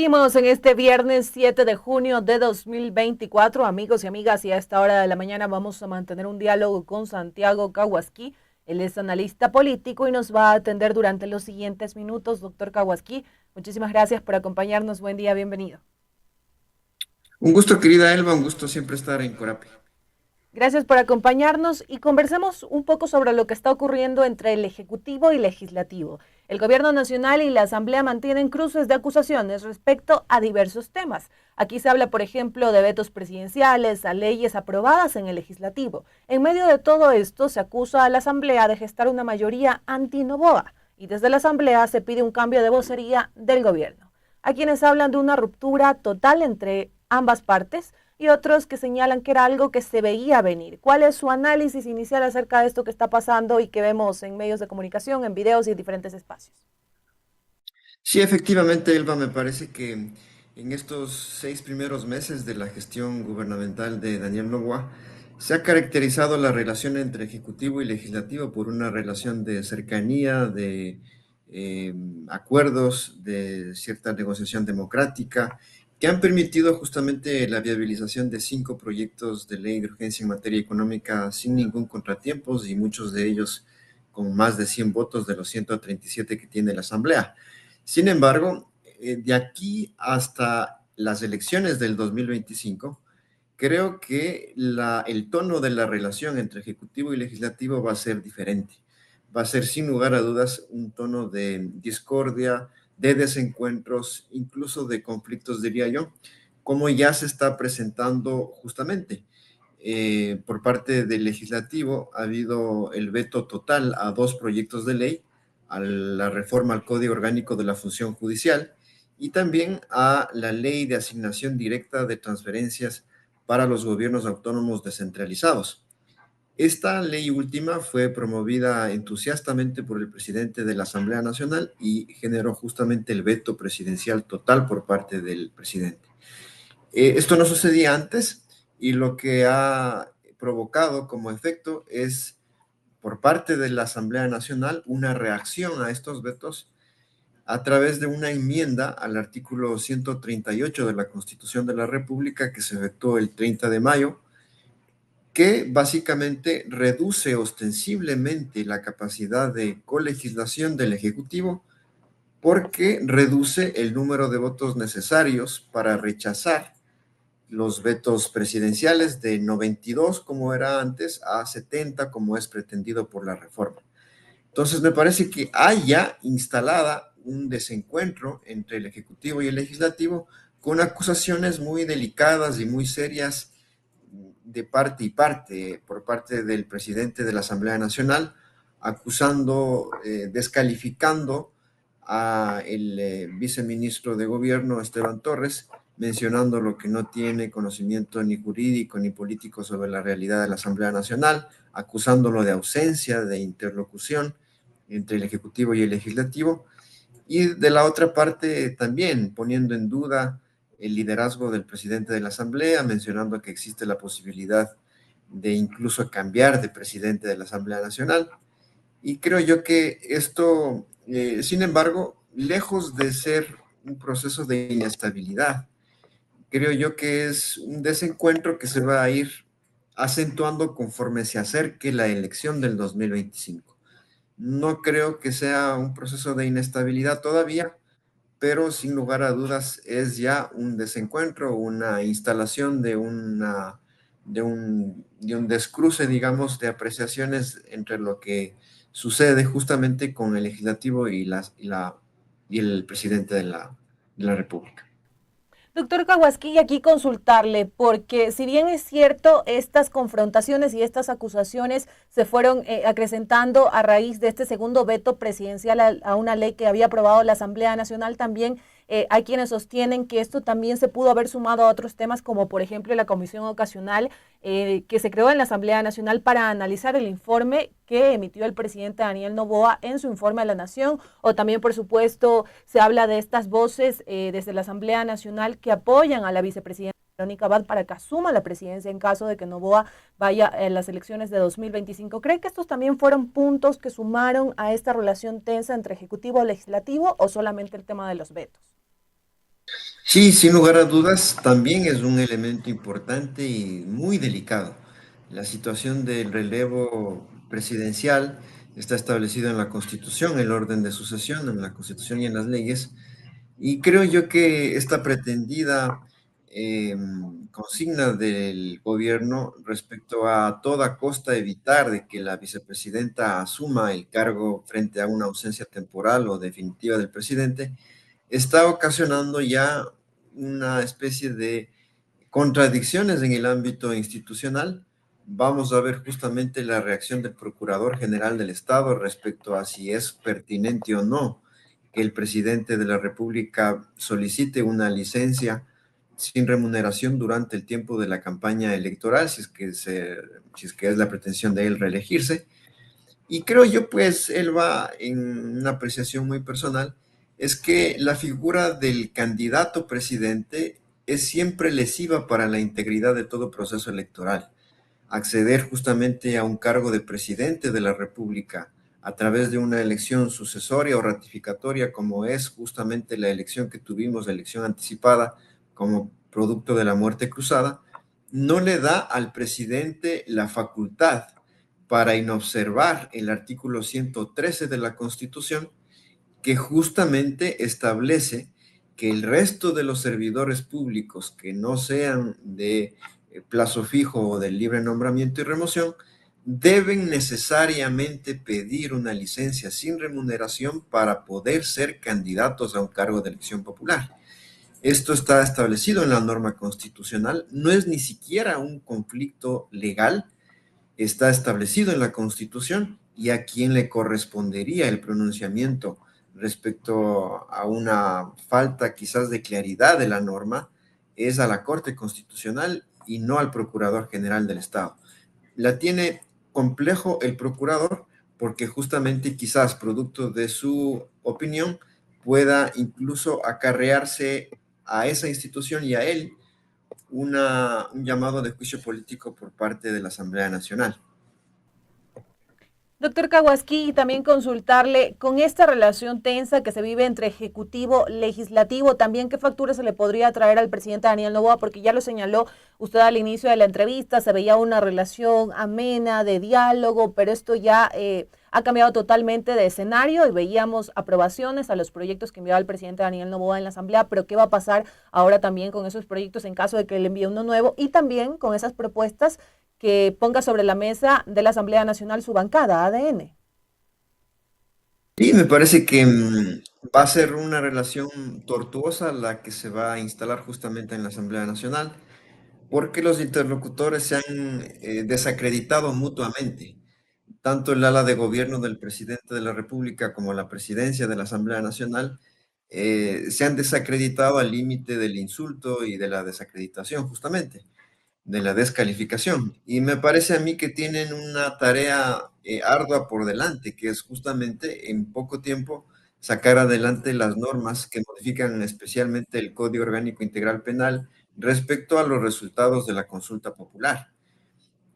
Seguimos en este viernes 7 de junio de 2024, amigos y amigas, y a esta hora de la mañana vamos a mantener un diálogo con Santiago Kawasaki. Él es analista político y nos va a atender durante los siguientes minutos. Doctor Kawasaki, muchísimas gracias por acompañarnos. Buen día, bienvenido. Un gusto, querida Elba, un gusto siempre estar en Corapi. Gracias por acompañarnos y conversemos un poco sobre lo que está ocurriendo entre el Ejecutivo y Legislativo. El Gobierno Nacional y la Asamblea mantienen cruces de acusaciones respecto a diversos temas. Aquí se habla, por ejemplo, de vetos presidenciales, a leyes aprobadas en el Legislativo. En medio de todo esto, se acusa a la Asamblea de gestar una mayoría anti-Noboa y desde la Asamblea se pide un cambio de vocería del Gobierno. Hay quienes hablan de una ruptura total entre ambas partes y otros que señalan que era algo que se veía venir. ¿Cuál es su análisis inicial acerca de esto que está pasando y que vemos en medios de comunicación, en videos y en diferentes espacios? Sí, efectivamente, Elba, me parece que en estos 6 primeros meses de la gestión gubernamental de Daniel Noboa se ha caracterizado la relación entre Ejecutivo y Legislativo por una relación de cercanía, de eh, acuerdos, de cierta negociación democrática, que han permitido justamente la viabilización de 5 proyectos de ley de urgencia en materia económica sin ningún contratiempo y muchos de ellos con más de 100 votos de los 137 que tiene la Asamblea. Sin embargo, de aquí hasta las elecciones del 2025, creo que el tono de la relación entre Ejecutivo y Legislativo va a ser diferente. Va a ser sin lugar a dudas un tono de discordia, de desencuentros, incluso de conflictos, diría yo, como ya se está presentando justamente. Por parte del legislativo ha habido el veto total a 2 proyectos de ley, a la reforma al Código Orgánico de la Función Judicial y también a la ley de asignación directa de transferencias para los gobiernos autónomos descentralizados. Esta ley última fue promovida entusiastamente por el presidente de la Asamblea Nacional y generó justamente el veto presidencial total por parte del presidente. Esto no sucedía antes y lo que ha provocado como efecto es por parte de la Asamblea Nacional una reacción a estos vetos a través de una enmienda al artículo 138 de la Constitución de la República que se efectuó el 30 de mayo, que básicamente reduce ostensiblemente la capacidad de colegislación del Ejecutivo porque reduce el número de votos necesarios para rechazar los vetos presidenciales de 92 como era antes a 70 como es pretendido por la reforma. Entonces me parece que hay ya instalada un desencuentro entre el Ejecutivo y el Legislativo con acusaciones muy delicadas y muy serias de parte y parte, por parte del presidente de la Asamblea Nacional, acusando, descalificando a el viceministro de Gobierno, Esteban Torres, mencionando lo que no tiene conocimiento ni jurídico ni político sobre la realidad de la Asamblea Nacional, acusándolo de ausencia de interlocución entre el Ejecutivo y el Legislativo, y de la otra parte también poniendo en duda el liderazgo del presidente de la Asamblea, mencionando que existe la posibilidad de incluso cambiar de presidente de la Asamblea Nacional. Y creo yo que esto, sin embargo, lejos de ser un proceso de inestabilidad, creo yo que es un desencuentro que se va a ir acentuando conforme se acerque la elección del 2025. No creo que sea un proceso de inestabilidad todavía, pero sin lugar a dudas es ya un desencuentro, una instalación de un descruce, digamos, de apreciaciones entre lo que sucede justamente con el legislativo y el presidente de la República. Doctor Kawasaki, aquí consultarle, porque si bien es cierto, estas confrontaciones y estas acusaciones se fueron acrecentando a raíz de este segundo veto presidencial a una ley que había aprobado la Asamblea Nacional, también hay quienes sostienen que esto también se pudo haber sumado a otros temas, como por ejemplo la comisión ocasional que se creó en la Asamblea Nacional para analizar el informe que emitió el presidente Daniel Noboa en su informe a la Nación, o también, por supuesto, se habla de estas voces desde la Asamblea Nacional que apoyan a la vicepresidenta Verónica Abad para que asuma la presidencia en caso de que Noboa vaya en las elecciones de 2025. ¿Cree que estos también fueron puntos que sumaron a esta relación tensa entre Ejecutivo y Legislativo o solamente el tema de los vetos? Sí, sin lugar a dudas, también es un elemento importante y muy delicado. La situación del relevo presidencial está establecido en la Constitución, el orden de sucesión, en la Constitución y en las leyes, y creo yo que esta pretendida consigna del gobierno respecto a toda costa evitar de que la vicepresidenta asuma el cargo frente a una ausencia temporal o definitiva del presidente, está ocasionando ya una especie de contradicciones en el ámbito institucional. Vamos a ver justamente la reacción del Procurador General del Estado respecto a si es pertinente o no que el presidente de la República solicite una licencia sin remuneración durante el tiempo de la campaña electoral, si es que es la pretensión de él reelegirse. Y creo yo, pues, él va en una apreciación muy personal, es que la figura del candidato presidente es siempre lesiva para la integridad de todo proceso electoral. Acceder justamente a un cargo de presidente de la República a través de una elección sucesoria o ratificatoria, como es justamente la elección que tuvimos, la elección anticipada, como producto de la muerte cruzada, no le da al presidente la facultad para inobservar el artículo 113 de la Constitución, que justamente establece que el resto de los servidores públicos que no sean de plazo fijo o de libre nombramiento y remoción deben necesariamente pedir una licencia sin remuneración para poder ser candidatos a un cargo de elección popular. Esto está establecido en la norma constitucional, no es ni siquiera un conflicto legal, está establecido en la Constitución y a quien le correspondería el pronunciamiento respecto a una falta quizás de claridad de la norma es a la Corte Constitucional y no al Procurador General del Estado. La tiene complejo el procurador porque justamente quizás producto de su opinión pueda incluso acarrearse a esa institución y a él un llamado de juicio político por parte de la Asamblea Nacional. Doctor Kawasaki, y también consultarle con esta relación tensa que se vive entre ejecutivo, legislativo, también qué factura se le podría traer al presidente Daniel Noboa, porque ya lo señaló usted al inicio de la entrevista, se veía una relación amena de diálogo, pero esto ya ha cambiado totalmente de escenario y veíamos aprobaciones a los proyectos que enviaba el presidente Daniel Noboa en la Asamblea, pero qué va a pasar ahora también con esos proyectos en caso de que él envíe uno nuevo y también con esas propuestas que ponga sobre la mesa de la Asamblea Nacional su bancada, ADN. Sí, me parece que va a ser una relación tortuosa la que se va a instalar justamente en la Asamblea Nacional, porque los interlocutores se han desacreditado mutuamente. Tanto el ala de gobierno del presidente de la República como la presidencia de la Asamblea Nacional se han desacreditado al límite del insulto y de la desacreditación, justamente de la descalificación. Y me parece a mí que tienen una tarea ardua por delante, que es justamente en poco tiempo sacar adelante las normas que modifican especialmente el Código Orgánico Integral Penal respecto a los resultados de la consulta popular.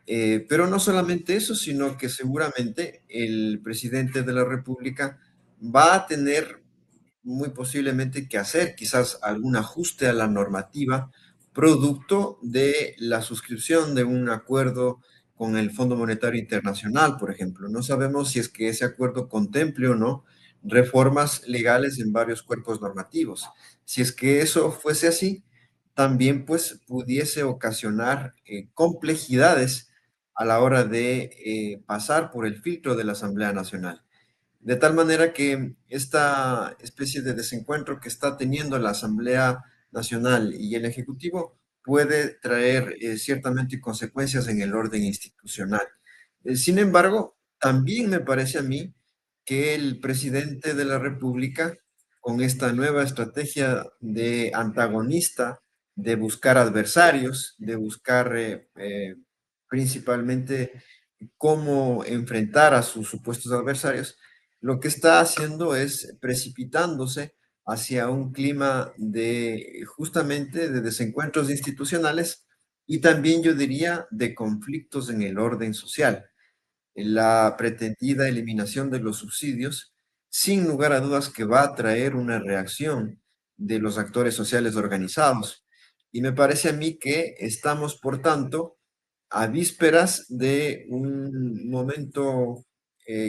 Pero no solamente eso, sino que seguramente el presidente de la República va a tener muy posiblemente que hacer quizás algún ajuste a la normativa producto de la suscripción de un acuerdo con el Fondo Monetario Internacional, por ejemplo. No sabemos si es que ese acuerdo contemple o no reformas legales en varios cuerpos normativos. Si es que eso fuese así, también pues pudiese ocasionar complejidades a la hora de pasar por el filtro de la Asamblea Nacional. De tal manera que esta especie de desencuentro que está teniendo la Asamblea Nacional y el Ejecutivo puede traer ciertamente consecuencias en el orden institucional. Sin embargo, también me parece a mí que el presidente de la República, con esta nueva estrategia de antagonista, de buscar adversarios, de buscar principalmente cómo enfrentar a sus supuestos adversarios, lo que está haciendo es precipitándose hacia un clima de justamente de desencuentros institucionales y también yo diría de conflictos en el orden social. La pretendida eliminación de los subsidios, sin lugar a dudas que va a traer una reacción de los actores sociales organizados. Y me parece a mí que estamos, por tanto, a vísperas de un momento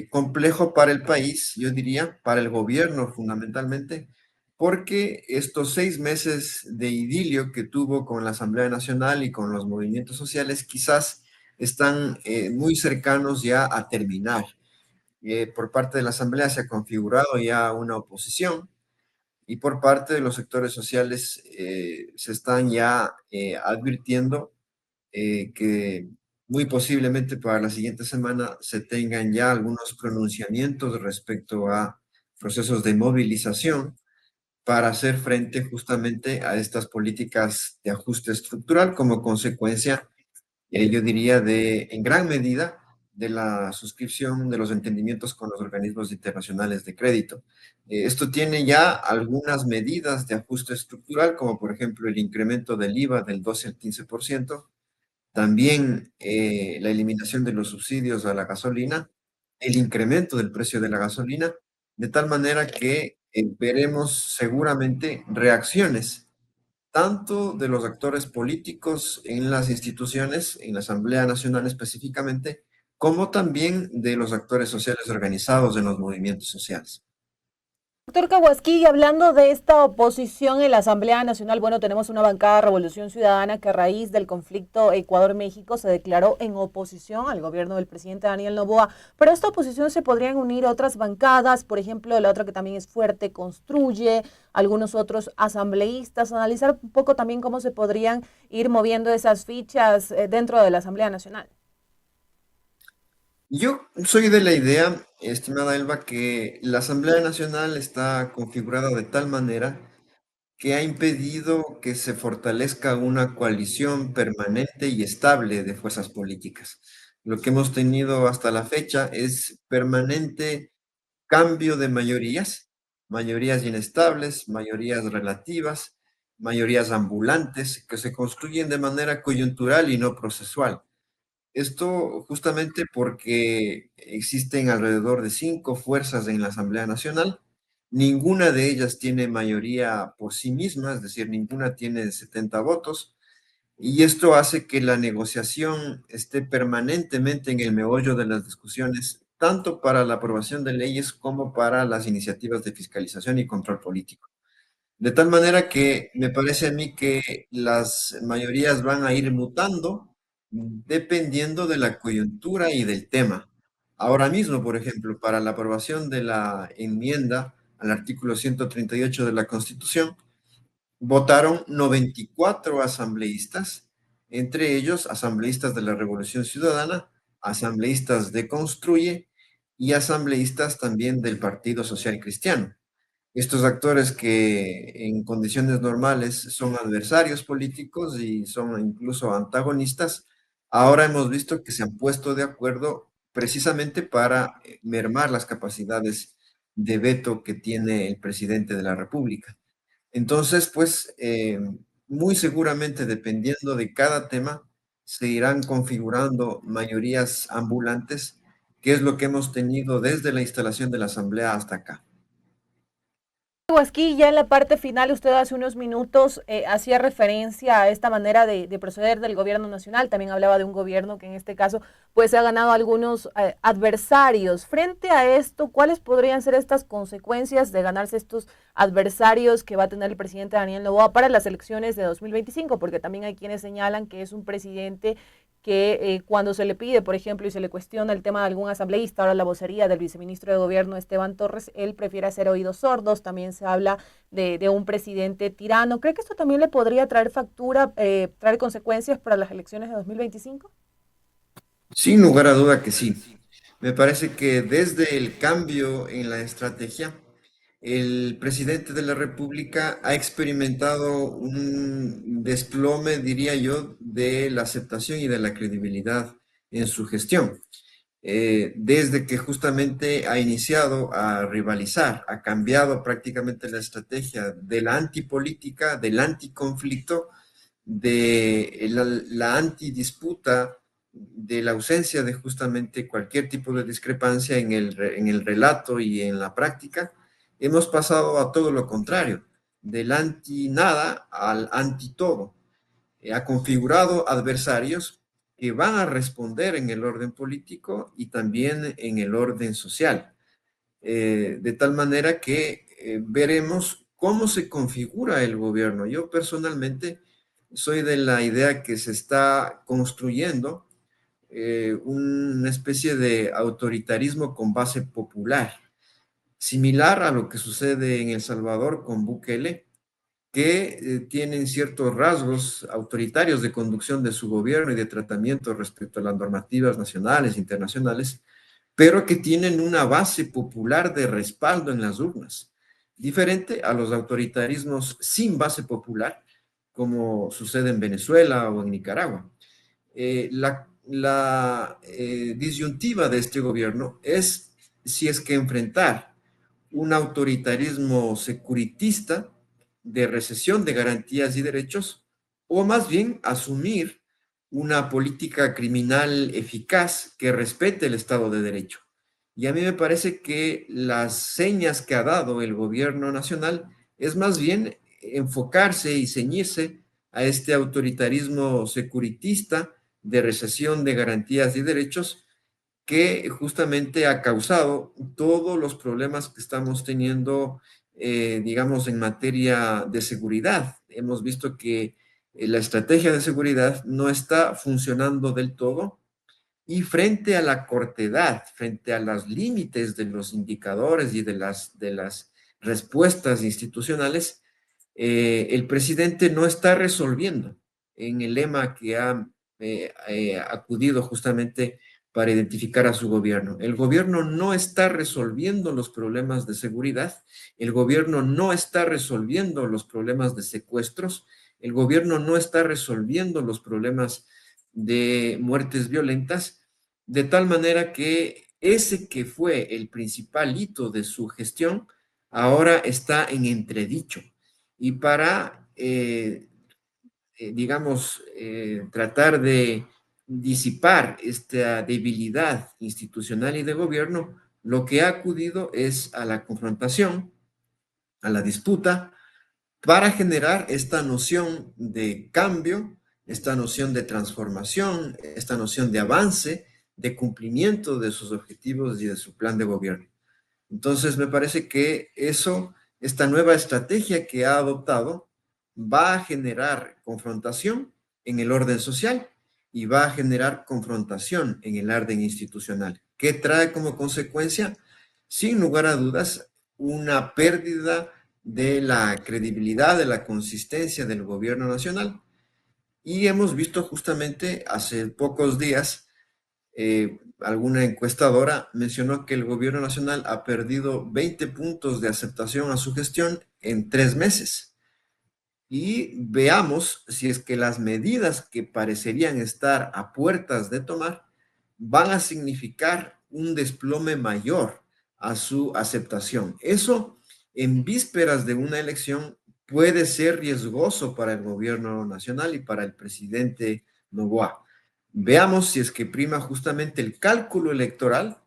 complejo para el país, yo diría, para el gobierno fundamentalmente, porque estos 6 meses de idilio que tuvo con la Asamblea Nacional y con los movimientos sociales quizás están muy cercanos ya a terminar. Por parte de la Asamblea se ha configurado ya una oposición y por parte de los sectores sociales se están ya advirtiendo que muy posiblemente para la siguiente semana se tengan ya algunos pronunciamientos respecto a procesos de movilización para hacer frente justamente a estas políticas de ajuste estructural como consecuencia, yo diría, en gran medida, de la suscripción de los entendimientos con los organismos internacionales de crédito. Esto tiene ya algunas medidas de ajuste estructural, como por ejemplo el incremento del IVA del 12 al 15%, también la eliminación de los subsidios a la gasolina, el incremento del precio de la gasolina, de tal manera que veremos seguramente reacciones tanto de los actores políticos en las instituciones, en la Asamblea Nacional específicamente, como también de los actores sociales organizados en los movimientos sociales. Doctor Kawasaki, hablando de esta oposición en la Asamblea Nacional, bueno, tenemos una bancada de Revolución Ciudadana que a raíz del conflicto Ecuador-México se declaró en oposición al gobierno del presidente Daniel Noboa, pero a esta oposición se podrían unir otras bancadas, por ejemplo, la otra que también es fuerte, Construye, algunos otros asambleístas, analizar un poco también cómo se podrían ir moviendo esas fichas dentro de la Asamblea Nacional. Yo soy de la idea, estimada Elba, que la Asamblea Nacional está configurada de tal manera que ha impedido que se fortalezca una coalición permanente y estable de fuerzas políticas. Lo que hemos tenido hasta la fecha es permanente cambio de mayorías, mayorías inestables, mayorías relativas, mayorías ambulantes, que se construyen de manera coyuntural y no procesual. Esto justamente porque existen alrededor de 5 fuerzas en la Asamblea Nacional. Ninguna de ellas tiene mayoría por sí misma, es decir, ninguna tiene 70 votos. Y esto hace que la negociación esté permanentemente en el meollo de las discusiones, tanto para la aprobación de leyes como para las iniciativas de fiscalización y control político. De tal manera que me parece a mí que las mayorías van a ir mutando dependiendo de la coyuntura y del tema. Ahora mismo, por ejemplo, para la aprobación de la enmienda al artículo 138 de la Constitución, votaron 94 asambleístas, entre ellos asambleístas de la Revolución Ciudadana, asambleístas de Construye y asambleístas también del Partido Social Cristiano. Estos actores que en condiciones normales son adversarios políticos y son incluso antagonistas, ahora hemos visto que se han puesto de acuerdo precisamente para mermar las capacidades de veto que tiene el presidente de la República. Entonces, pues, muy seguramente, dependiendo de cada tema, se irán configurando mayorías ambulantes, que es lo que hemos tenido desde la instalación de la Asamblea hasta acá. Aquí ya en la parte final, usted hace unos minutos hacía referencia a esta manera de proceder del gobierno nacional, también hablaba de un gobierno que en este caso pues ha ganado algunos adversarios. Frente a esto, ¿cuáles podrían ser estas consecuencias de ganarse estos adversarios que va a tener el presidente Daniel Noboa para las elecciones de 2025? Porque también hay quienes señalan que es un presidente que cuando se le pide, por ejemplo, y se le cuestiona el tema de algún asambleísta, ahora la vocería del viceministro de Gobierno Esteban Torres, él prefiere hacer oídos sordos, también se habla de un presidente tirano. ¿Cree que esto también le podría traer factura, traer consecuencias para las elecciones de 2025? Sin lugar a duda que sí. Me parece que desde el cambio en la estrategia, el presidente de la República ha experimentado un desplome, diría yo, de la aceptación y de la credibilidad en su gestión. Desde que justamente ha iniciado a rivalizar, ha cambiado prácticamente la estrategia de la antipolítica, del anticonflicto, de la antidisputa, de la ausencia de justamente cualquier tipo de discrepancia en el relato y en la práctica, hemos pasado a todo lo contrario. del anti nada al anti todo. Ha configurado adversarios que van a responder en el orden político y también en el orden social, de tal manera que veremos cómo se configura el gobierno. Yo personalmente soy de la idea que se está construyendo una especie de autoritarismo con base popular, similar a lo que sucede en El Salvador con Bukele, que tienen ciertos rasgos autoritarios de conducción de su gobierno y de tratamiento respecto a las normativas nacionales e internacionales, pero que tienen una base popular de respaldo en las urnas, diferente a los autoritarismos sin base popular, como sucede en Venezuela o en Nicaragua. La disyuntiva de este gobierno es si es que enfrentar un autoritarismo securitista de recesión de garantías y derechos, o más bien asumir una política criminal eficaz que respete el Estado de Derecho. Y a mí me parece que las señas que ha dado el gobierno nacional es más bien enfocarse y ceñirse a este autoritarismo securitista de recesión de garantías y derechos que justamente ha causado todos los problemas que estamos teniendo, digamos, en materia de seguridad. Hemos visto que la estrategia de seguridad no está funcionando del todo y frente a la cortedad, frente a los límites de los indicadores y de las respuestas institucionales, el presidente no está resolviendo en el lema que ha acudido justamente para identificar a su gobierno. El gobierno no está resolviendo los problemas de seguridad, el gobierno no está resolviendo los problemas de secuestros, el gobierno no está resolviendo los problemas de muertes violentas, de tal manera que ese que fue el principal hito de su gestión ahora está en entredicho. Y para, digamos, tratar de disipar esta debilidad institucional y de gobierno, lo que ha acudido es a la confrontación, a la disputa, para generar esta noción de cambio, esta noción de transformación, esta noción de avance, de cumplimiento de sus objetivos y de su plan de gobierno. Entonces, me parece que esta nueva estrategia que ha adoptado, va a generar confrontación en el orden social y va a generar confrontación en el orden institucional, que trae como consecuencia, sin lugar a dudas, una pérdida de la credibilidad, de la consistencia del gobierno nacional. Y hemos visto justamente hace pocos días alguna encuestadora mencionó que el gobierno nacional ha perdido 20 puntos de aceptación a su gestión en 3 meses. Y veamos si es que las medidas que parecerían estar a puertas de tomar van a significar un desplome mayor a su aceptación. Eso en vísperas de una elección puede ser riesgoso para el gobierno nacional y para el presidente Noboa. Veamos si es que prima justamente el cálculo electoral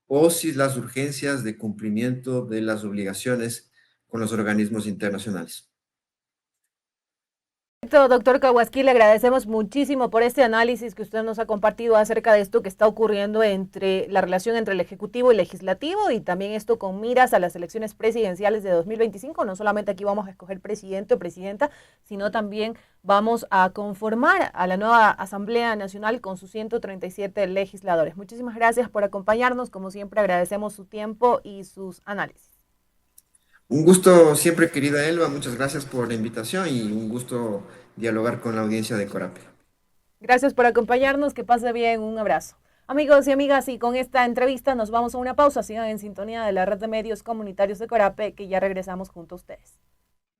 o si las urgencias de cumplimiento de las obligaciones con los organismos internacionales. Perfecto, doctor Kawaski, le agradecemos muchísimo por este análisis que usted nos ha compartido acerca de esto que está ocurriendo entre la relación entre el Ejecutivo y el Legislativo y también esto con miras a las elecciones presidenciales de 2025. No solamente aquí vamos a escoger presidente o presidenta, sino también vamos a conformar a la nueva Asamblea Nacional con sus 137 legisladores. Muchísimas gracias por acompañarnos. Como siempre, agradecemos su tiempo y sus análisis. Un gusto siempre, querida Elba. Muchas gracias por la invitación y un gusto dialogar con la audiencia de Corapio. Gracias por acompañarnos, que pase bien, un abrazo. Amigos y amigas, y con esta entrevista nos vamos a una pausa. Sigan en sintonía de la red de medios comunitarios de Corape, que ya regresamos junto a ustedes.